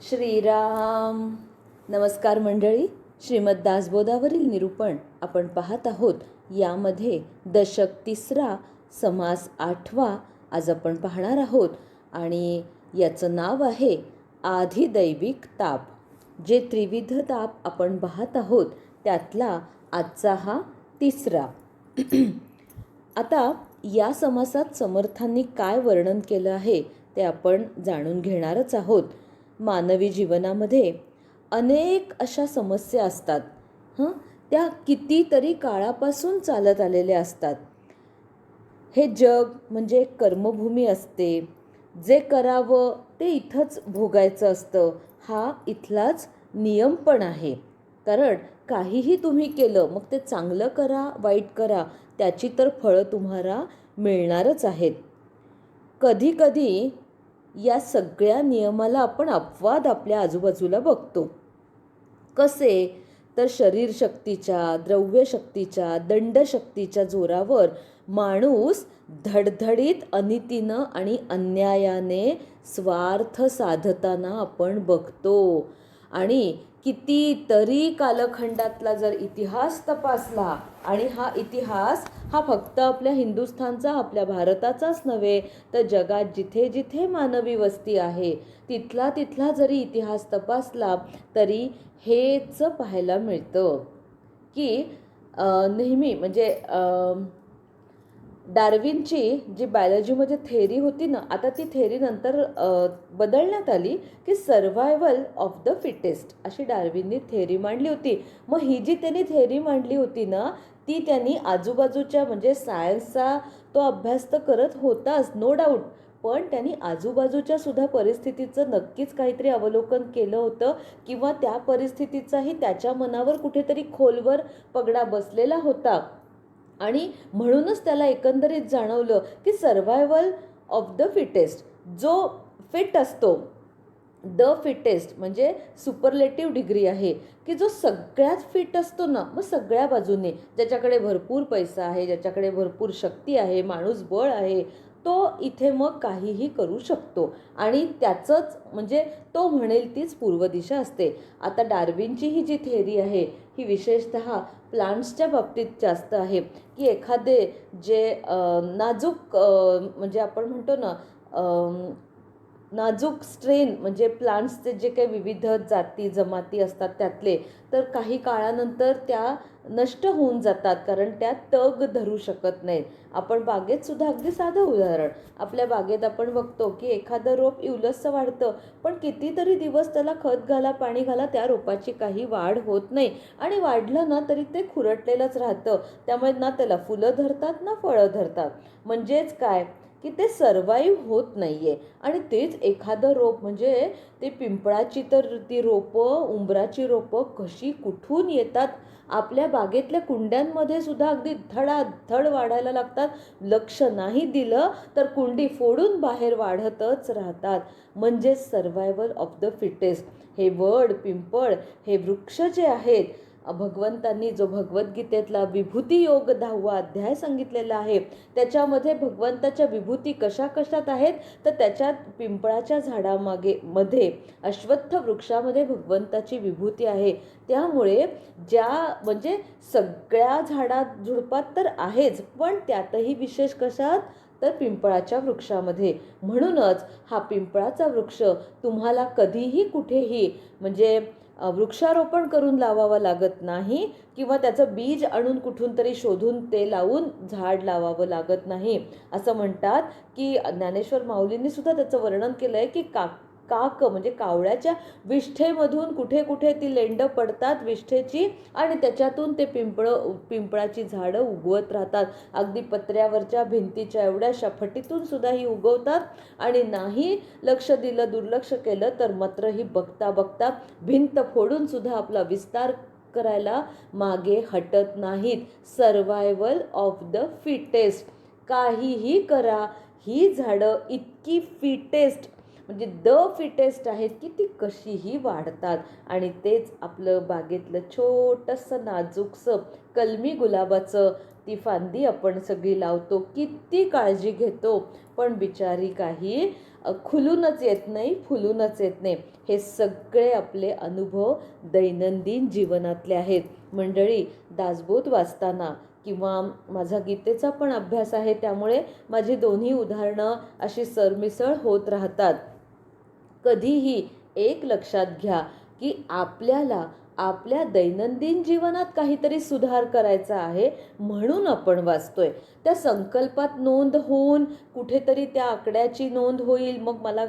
श्रीराम. नमस्कार मंडळी. श्रीमद दासबोधावरील निरूपण आपण पाहत आहोत. यामध्ये दशक 3, समास 8 आज आपण पाहणार आहोत आणि याचं नाव आहे आधिदैविक ताप. जे त्रिविध ताप आपण पाहत आहोत त्यातला आजचा हा 3. आता या समासात समर्थांनी काय वर्णन केलं आहे ते आपण जाणून घेणारच आहोत. मानवी जीवनामध्ये अनेक अशा समस्या असतात. त्या कितीतरी काळापासून चालत आलेल्या असतात. हे जग म्हणजे कर्मभूमी असते. जे करावं ते इथंच भोगायचं असतं. हा इथलाच नियम पण आहे. कारण काहीही तुम्ही केलं, मग ते चांगलं करा वाईट करा, त्याची तर फळं तुम्हाला मिळणारच आहेत. कधीकधी या सगळ्या नियमाला आपण अपवाद आपल्या आजूबाजूला बघतो. कसे तर शरीरशक्तीच्या, द्रव्यशक्तीच्या, दंडशक्तीच्या जोरावर माणूस धडधडीत अनितीनं आणि अन्यायाने स्वार्थ साधताना आपण बघतो. आणि कितीतरी कालखंडातला जर इतिहास तपासला, आणि हा इतिहास हा फक्त आपल्या हिंदुस्थानचा, आपल्या भारताचाच नव्हे तर जगात जिथे जिथे मानवी वस्ती आहे तिथला जरी इतिहास तपासला तरी हेच पाहायला मिळतं की नेहमी म्हणजे डार्विनची जी बायोलॉजीमध्ये थेअरी होती ना, आता ती थेअरी नंतर बदलण्यात आली की सर्व्हायव्हल ऑफ द फिटेस्ट अशी डार्विननी थेअरी मांडली होती. मग ही जी त्यांनी थेअरी मांडली होती ना, ती त्यांनी आजूबाजूच्या म्हणजे सायन्सचा तो अभ्यास तर करत होताच, नो डाऊट, पण त्यांनी आजूबाजूच्या सुद्धा परिस्थितीचं नक्कीच काहीतरी अवलोकन केलं होतं किंवा त्या परिस्थितीचाही त्याच्या मनावर कुठेतरी खोलवर पगडा बसलेला होता. आणि म्हणूनच त्याला एकंदरीत जाणवलं की सर्व्हायव्हल ऑफ द फिटेस्ट, जो फिट असतो, द फिटेस्ट म्हणजे सुपरलेटिव्ह डिग्री आहे की जो सगळ्यात फिट असतो ना, मग सगळ्या बाजूने ज्याच्याकडे भरपूर पैसा आहे, ज्याच्याकडे भरपूर शक्ती आहे, माणूस बळ आहे, तो इथे मग काहीही करू शकतो. आणि त्याचंच म्हणजे तो म्हणेल तीच पूर्व दिशा असते. आता डार्विनची ही जी थेअरी आहे ही विशेषतः प्लांट्सच्या बाबतीत जास्त आहे की एखादे जे नाजूक म्हणजे आपण म्हणतो ना नाजूक स्ट्रेन, म्हणजे प्लांट्सचे जे काही विविध जाती जमाती असतात त्यातले, तर काही काळानंतर त्या नष्ट होऊन जातात कारण त्या तग धरू शकत नाहीत. आपण बागेत सुद्धा अगदी साधं उदाहरण, आपल्या बागेत आपण बघतो की एखादं रोप इवलसं वाढतं, पण कितीतरी दिवस त्याला खत घाला, पाणी घाला, त्या रोपाची काही वाढ होत नाही. आणि वाढलं ना तरी ते खुरटलेलंच राहतं. त्यामुळे ना त्याला फुलं धरतात ना फळं धरतात. म्हणजेच काय की ते सर्वाईव्ह होत नाहीये. आणि तेच एखादं रोप म्हणजे ते पिंपळाची तर ती रोपं, उंबराची रोपं कशी कुठून येतात आपल्या बागेतल्या कुंड्यांमध्ये सुद्धा अगदी धडाधड वाढायला लागतात. लक्ष नाही दिलं तर कुंडी फोडून बाहेर वाढतच राहतात. म्हणजे सर्व्हायव्हल ऑफ द फिटेस्ट. हे वड, पिंपळ, हे वृक्ष जे आहेत, भगवंतांनी जो भगवद्गीतेतला विभूती योग 10वा अध्याय सांगितलेला आहे, त्याच्यामध्ये भगवंताच्या विभूती कशा कशात आहेत तर त्याच्यात पिंपळाच्या मध्ये अश्वत्थ वृक्षामध्ये भगवंताची विभूती आहे. त्यामुळे ज्या म्हणजे सगळ्या झाडात झुडपात तर आहेच, पण त्यातही विशेष कशात तर पिंपळाच्या वृक्षामध्ये. म्हणूनच हा पिंपळाचा वृक्ष तुम्हाला कधीही कुठेही म्हणजे वृक्षारोपण करून लावावं लागत नाही किंवा त्याचं बीज आणून कुठून तरी शोधून ते लावून झाड लावावं लागत नाही. असं म्हणतात की ज्ञानेश्वर माऊलींनी सुद्धा त्याचं वर्णन केलं आहे की काक म्हणजे कावळ्याच्या विष्ठेमधून कुठे कुठे ती लेंड पडतात विष्ठेची, आणि त्याच्यातून ते पिंपळाची झाडं उगवत राहतात. अगदी पत्र्यावरच्या भिंतीच्या एवढ्याशा फटीतून सुद्धा ही उगवतात. आणि नाही लक्ष दिलं, दुर्लक्ष केलं तर मात्र ही बघता बघता भिंत फोडून सुद्धा आपला विस्तार करायला मागे हटत नाहीत. Survival of the fittest. काहीही करा, ही झाडं इतकी फिटेस्ट म्हणजे द फिटेस्ट आहेत की ती कशीही वाढतात. आणि तेच आपलं बागेतलं छोटंसं नाजूकसं कलमी गुलाबाचं ती फांदी आपण सगळी लावतो, किती काळजी घेतो, पण बिचारी काही खुलूनच येत नाही, फुलूनच येत नाही. हे सगळे आपले अनुभव दैनंदिन जीवनातले आहेत. मंडळी, दासबोध वाचताना किंवा माझा गीतेचा पण अभ्यास आहे, त्यामुळे माझी दोन्ही उदाहरणं अशी सरमिसळ होत राहतात. कधीही एक लक्षात घ्या की आपल्याला आपल्या दैनंदिन जीवनात काहीतरी सुधार करायचा आहे, म्हणून आपण वाचतोय. त्या संकल्पात नोंद होऊन कुठेतरी त्या आकड्याची नोंद होईल, मग मला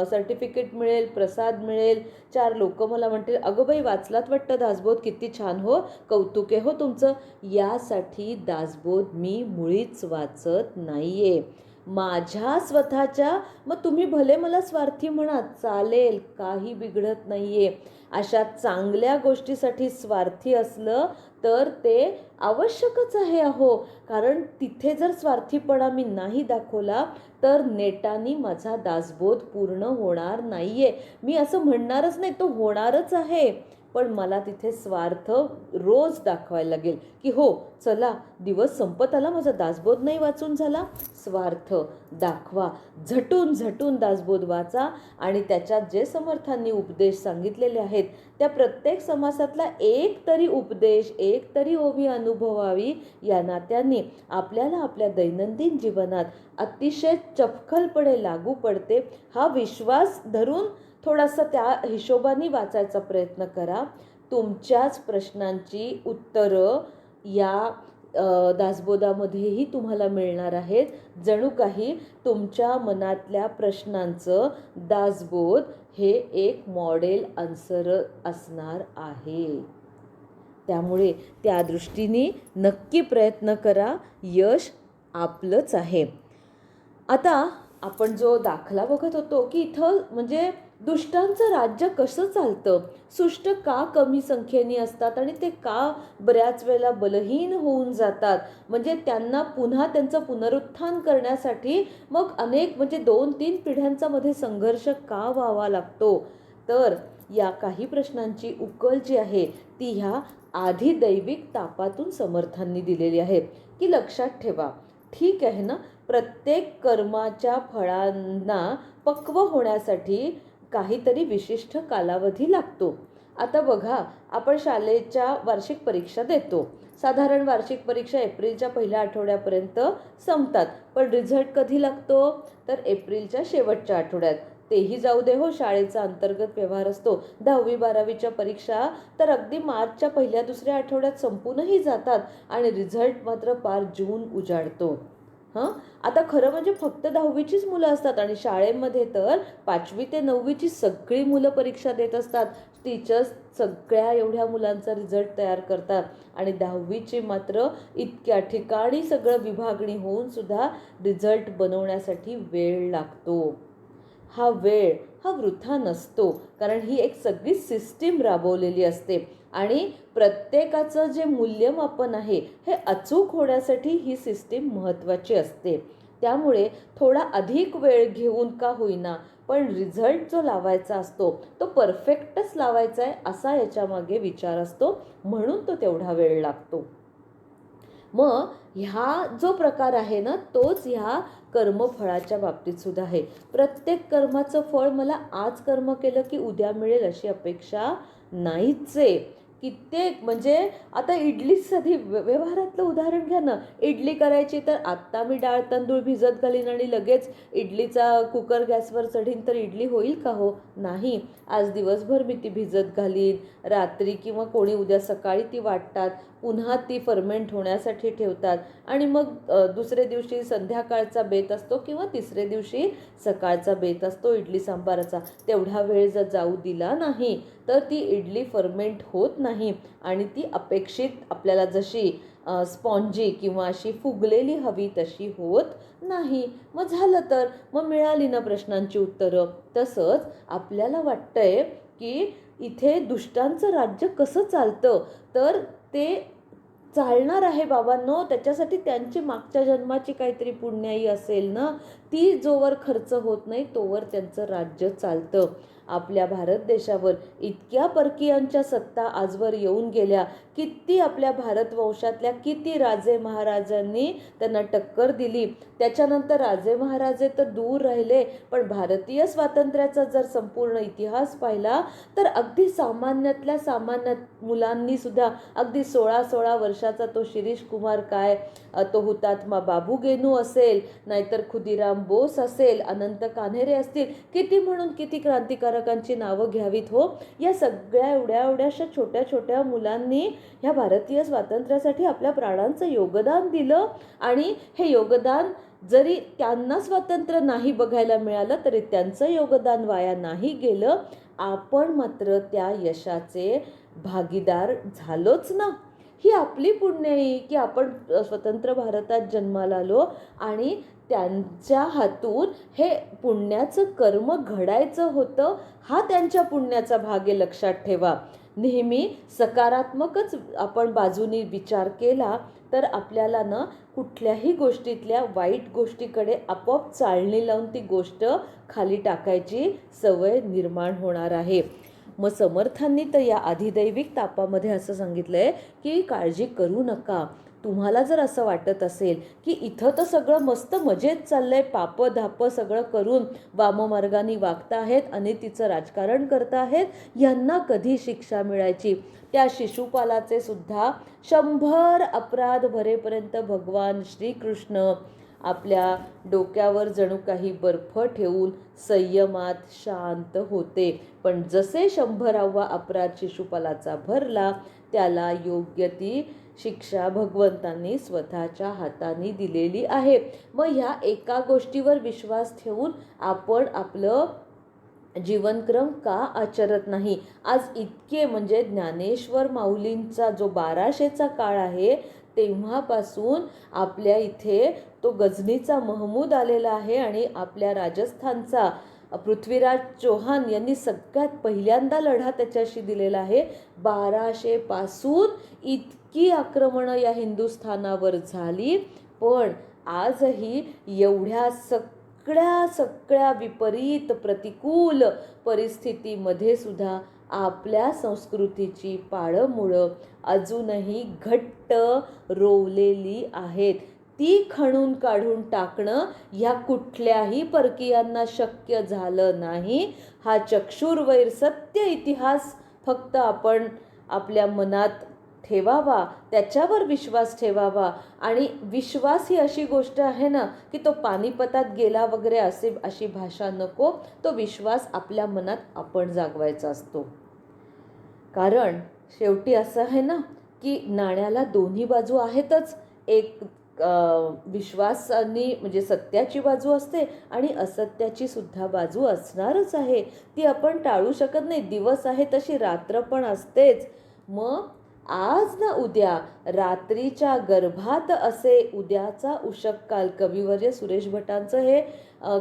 सर्टिफिकेट मिळेल, प्रसाद मिळेल, 4 लोक मला म्हणतील, अगं बाई वाचलात वाटतं दासबोध, किती छान हो, कौतुक आहे हो तुमचं. यासाठी दासबोध मी मुळीच वाचत नाहीये. माझ्या स्वतःच्या, मग तुम्ही भले मला स्वार्थी म्हणा, चालेल, काही बिघडत नाहीये. अशा चांगल्या गोष्टीसाठी स्वार्थी असलं तर ते आवश्यकच आहे अहो. कारण तिथे जर स्वार्थीपणा मी नाही दाखवला तर नेटानी माझा दासबोध पूर्ण होणार नाहीये. मी असं म्हणणारच नाही, तो होणारच आहे, पण मला तिथे स्वार्थ रोज दाखवायला लागेल की हो चला दिवस संपत आला, माझा दासबोध नाही वाचून झाला. स्वार्थ दाखवा, झटून झटून दासबोध वाचा आणि त्याच्यात जे समर्थांनी उपदेश सांगितलेले आहेत त्या प्रत्येक समासातला एक तरी उपदेश, एक तरी ओवी अनुभवावी, या नात्यांनी आपल्याला आपल्या दैनंदिन जीवनात अतिशय चपखलपणे लागू पडते. हा विश्वास धरून थोडासा त्या हिशोबाने वाचायचा प्रयत्न करा. तुमच्याच प्रश्नांची उत्तरं या दासबोधामध्येही तुम्हाला मिळणार आहेत. जणू काही तुमच्या मनातल्या प्रश्नांचं दासबोध हे एक मॉडेल आन्सर असणार आहे. त्यामुळे त्या दृष्टीने नक्की प्रयत्न करा, यश आपलंच आहे. आता आपण जो दाखला बघत होतो की इथं म्हणजे दुष्टांचं राज्य कसं चालतं, सुष्ट का कमी संख्येने असतात आणि ते का बऱ्याच वेळेला बलहीन होऊन जातात, म्हणजे त्यांना पुन्हा त्यांचं पुनरुत्थान करण्यासाठी मग अनेक म्हणजे 2-3 पिढ्यांचा मध्ये संघर्ष का व्हावा लागतो. तर या काही प्रश्नांची उकल जी आहे ती ह्या आधी दैविक तापातून समर्थांनी दिलेली आहे. की लक्षात ठेवा, ठीक आहे ना, प्रत्येक कर्माच्या फळांना पक्व होण्यासाठी काहीतरी विशिष्ट कालावधी लागतो. आता बघा, आपण शाळेच्या वार्षिक परीक्षा देतो. साधारण वार्षिक परीक्षा एप्रिलच्या पहिल्या आठवड्यापर्यंत संपतात, पण रिझल्ट कधी लागतो तर एप्रिलच्या शेवटच्या आठवड्यात. तेही जाऊ दे हो, शाळेचा अंतर्गत व्यवहार असतो. 10वी-12वीच्या परीक्षा तर अगदी मार्चच्या पहिल्या दुसऱ्या आठवड्यात संपूनही जातात आणि रिझल्ट मात्र पार जून उजाडतो. आता खरं म्हणजे फक्त 10वीचीच मुलं असतात आणि शाळेमध्ये तर 5वी ते 9वीची सगळी मुलं परीक्षा देत असतात. टीचर्स सगळ्या एवढ्या मुलांचा रिझल्ट तयार करतात आणि 10वीची मात्र इतक्या ठिकाणी सगळं विभागणी होऊन सुद्धा रिझल्ट बनवण्यासाठी वेळ लागतो. हा वेळ हा वृथा नसतो, कारण ही एक सगळी सिस्टीम राबवलेली असते आणि प्रत्येकाचं जे मूल्यमापन आहे हे अचूक होण्यासाठी ही सिस्टीम महत्त्वाची असते. त्यामुळे थोडा अधिक वेळ घेऊन का होईना, पण रिझल्ट जो लावायचा असतो तो परफेक्टच लावायचा आहे असा याच्यामागे विचार असतो, म्हणून तो तेवढा वेळ लागतो. मग ह्या जो प्रकार आहे ना, तोच ह्या कर्मफळाच्या बाबतीत सुद्धा आहे. प्रत्येक कर्माचं फळ मला आज कर्म केलं की उद्या मिळेल अशी अपेक्षा नाहीच आहे. कित्येक म्हणजे आता इडली साधी व्यवहारातलं उदाहरण घ्या ना, इडली करायची तर आत्ता मी डाळ तांदूळ भिजत घालीन आणि लगेच इडलीचा कुकर गॅसवर चढीन तर इडली होईल का हो? नाही. आज दिवसभर मी ती भिजत घालीन, रात्री किंवा कोणी उद्या सकाळी ती वाटतात, पुन्हा ती फर्मेंट होण्यासाठी ठेवतात आणि मग दुसऱ्या दिवशी संध्याकाळचा बेत असतो किंवा तिसऱ्या दिवशी सकाळचा बेत असतो इडली सांबाराचा. तेवढा वेळ जर जाऊ दिला नाही तर ती इडली फर्मेंट होत नाही आणि ती अपेक्षित आपल्याला जशी स्पॉन्जी किंवा अशी फुगलेली हवी तशी होत नाही. मग झालं तर मग मिळाली ना प्रश्नांची उत्तरं. तसंच आपल्याला वाटतंय की इथे दुष्टांचं राज्य कसं चालतं, तर ते चालणार आहे बाबांनो, त्याच्यासाठी त्यांची मागच्या जन्माची काहीतरी पुण्याई असेल ना, ती जोवर खर्च होत नाही तोवर त्यांचं राज्य चालतं. आपल्या भारत देशावर इतक्या परकीयांच्या सत्ता आजवर येऊन गेल्या, किती आपल्या भारतवंशातल्या किती राजे महाराजांनी त्यांना टक्कर दिली. त्याच्यानंतर राजे महाराजे तर दूर राहिले, पण भारतीय स्वातंत्र्याचा जर संपूर्ण इतिहास पाहिला तर अगदी सामान्यातल्या सामान्य मुलांनी सुद्धा, अगदी 16-16 वर्षाचा तो शिरीष कुमार काय, तो हुतात्मा बाबू गेनू असेल, नाहीतर खुदिराम बोस असेल, अनंत कान्हेरे असतील, किती म्हणून किती क्रांतिकारकांची नावं घ्यावीत हो. या सगळ्या एवढ्याशा छोट्या छोट्या मुलांनी ह्या भारतीय स्वातंत्र्यासाठी आपल्या प्राणांचं योगदान दिलं. आणि हे योगदान जरी त्यांना स्वातंत्र्य नाही बघायला मिळालं तरी त्यांचं योगदान वाया नाही गेलं. आपण मात्र त्या यशाचे भागीदार झालोच ना. ही आपली पुण्याई की आपण स्वतंत्र भारतात जन्माला आलो आणि त्यांच्या हातून हे पुण्याचं कर्म घडायचं होतं. हा त्यांच्या पुण्याचा भाग आहे, लक्षात ठेवा. नेहमी सकारात्मकच आपण बाजूनी विचार केला तर आपल्याला ना कुठल्याही गोष्टीतल्या वाईट गोष्टीकडे आपोआप चाळणी लावून ती गोष्ट खाली टाकायची सवय निर्माण होणार आहे. मग समर्थांनी तर या अधिदैविक तापामध्ये असं सांगितलं आहे की काळजी करू नका. तुम्हाला जर असं वाटत असेल की इथं तर सगळं मस्त मजेत चाललंय, पापं धापं सगळं करून वाममार्गाने वागता आहेत, अनितीचं राजकारण करता आहेत, यांना कधी शिक्षा मिळायची. त्या शिशुपालाचे सुद्धा 100 अपराध भरेपर्यंत भगवान श्रीकृष्ण आपल्या डोक्यावर जणू काही बर्फ ठेवून संयमात शांत होते. पण जसे 100वा अपराध शिशुपालाचा भरला, त्याला योग्य ती शिक्षा भगवंतांनी स्वतःच्या हाताने दिलेली आहे. मग ह्या एका गोष्टीवर विश्वास ठेवून आपण आपलं जीवनक्रम का आचरत नाही? आज इतके म्हणजे ज्ञानेश्वर माऊलींचा जो 1200चा काळ आहे तेव्हापासून आपल्या इथे तो गझनीचा महमूद आलेला आहे आणि आपल्या राजस्थानचा पृथ्वीराज चौहान यांनी सगळ्यात पहिल्यांदा लढा त्याच्याशी दिलेला आहे. 1200 पासून इतकी आक्रमणं या हिंदुस्थानावर झाली, पण आजही एवढ्या सगळ्या विपरीत प्रतिकूल परिस्थितीमध्ये सुद्धा आपल्या संस्कृतीची पाळंमुळं अजूनही घट्ट रोवलेली आहेत. ती खणून काढून टाकणं ह्या कुठल्याही परकीयांना शक्य झालं नाही. हा चक्षुर्वैर सत्य इतिहास फक्त आपण आपल्या मनात ठेवावा, त्याच्यावर विश्वास ठेवावा. आणि विश्वास ही अशी गोष्ट आहे ना की तो पानिपतात गेला वगैरे अशी भाषा नको. तो विश्वास आपल्या मनात आपण जागवायचा असतो. कारण शेवटी असं आहे ना की नाण्याला दोन्ही बाजू आहेतच. एक विश्वासाने म्हणजे सत्याची बाजू असते आणि असत्याची सुद्धा बाजू असणारच आहे. ती आपण टाळू शकत नाही. दिवस आहे तशी रात्र पण असतेच. मग आज ना उद्या रात्रीच्या गर्भात असे उद्याचा उषक काल, कविवर्य सुरेश भटांचं हे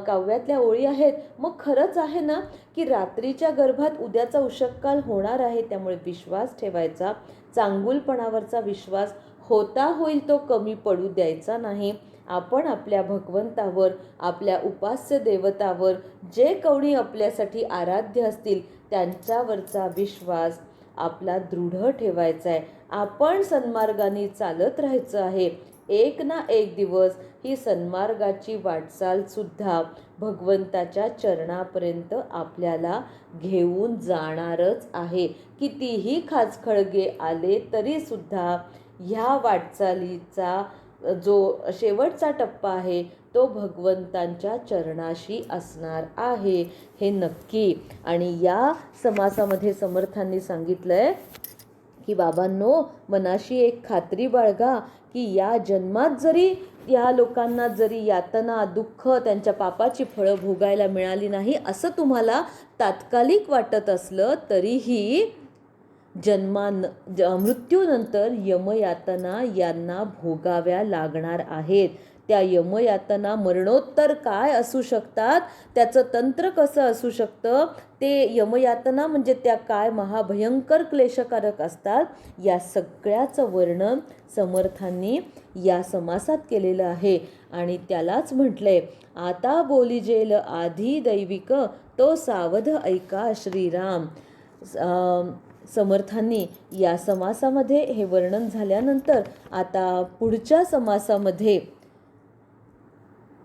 काव्यातल्या ओळी आहेत. मग खरंच आहे ना की रात्रीच्या गर्भात उद्याचा उषक काल होणार आहे. त्यामुळे विश्वास ठेवायचा, चांगुलपणावरचा विश्वास होता होईल तो कमी पडू द्यायचा नाही. आपण आपल्या भगवंतावर, आपल्या उपास्य देवतावर, जे कोणी आपल्यासाठी आराध्य असतील त्यांच्यावरचा विश्वास आपला दृढ ठेवायचा आहे. आपण सन्मार्गाने चालत राहायचं आहे. एक ना एक दिवस ही सन्मार्गाची वाटचाल सुद्धा भगवंताच्या चरणापर्यंत आपल्याला घेऊन जाणारच आहे. कितीही खाचखळगे आले तरी सुद्धा ह्या वाटचालीचा जो शेवटचा टप्पा आहे तो भगवंतांच्या चरणाशी असणार आहे, हे नक्की. आणि या समासामध्ये समर्थांनी सांगितलंय की बाबांनो, मनाशी एक खात्री बाळगा की या जन्मात जरी या लोकांना जरी यातना, दुःख, त्यांच्या पापाची फळं भोगायला मिळाली नाही असं तुम्हाला तात्कालिक वाटत असलं तरीही मृत्यूनंतर यमयातना यांना भोगाव्या लागणार आहेत. त्या यमयातना मरणोत्तर काय असू शकतात, त्याचं तंत्र कसं असू शकतं, ते यमयातना म्हणजे त्या काय महाभयंकर क्लेशकारक असतात, या सगळ्याचं वर्णन समर्थांनी या समासात केलेलं आहे. आणि त्यालाच म्हटलंय, आता बोलिजेल आधी दैविक तो सावध ऐका श्रीराम. समर्थांनी या समासामध्ये हे वर्णन झाल्यानंतर आता पुढच्या समासामध्ये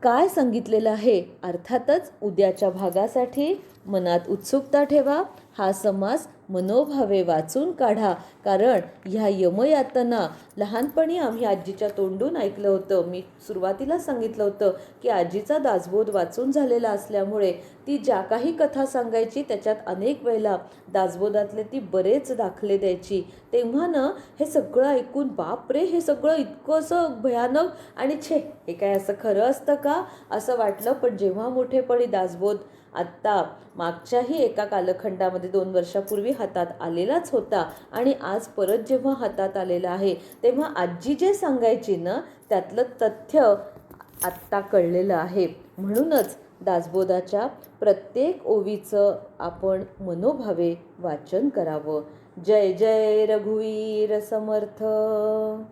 काय सांगितलेलं आहे, अर्थातच उद्याच्या भागासाठी मनात उत्सुकता ठेवा. हा समास मनोभावे वाचून काढा, कारण ह्या यमयातना लहानपणी आम्ही आजीच्या तोंडून ऐकलं होतं. मी सुरुवातीला सांगितलं होतं की आजीचा दासबोध वाचून झालेला असल्यामुळे ती ज्या काही कथा सांगायची त्याच्यात अनेक वेळेला दासबोधातले ती बरेच दाखले द्यायची. तेव्हा ना हे सगळं ऐकून बापरे, हे सगळं इतकं असं भयानक आणि छे, हे काय असं खरं असतं का असं वाटलं. पण जेव्हा मोठेपणी दासबोध आत्ता मागच्याही एका कालखंडामध्ये 2 वर्षापूर्वी हातात आलेलाच होता आणि आज परत जेव्हा हातात आलेला आहे, तेव्हा आजी जे सांगायची ना त्यातलं तथ्य आत्ता कळलेलं आहे. म्हणूनच दासबोधाच्या प्रत्येक ओवीचं आपण मनोभावे वाचन करावं. जय जय रघुवीर समर्थ.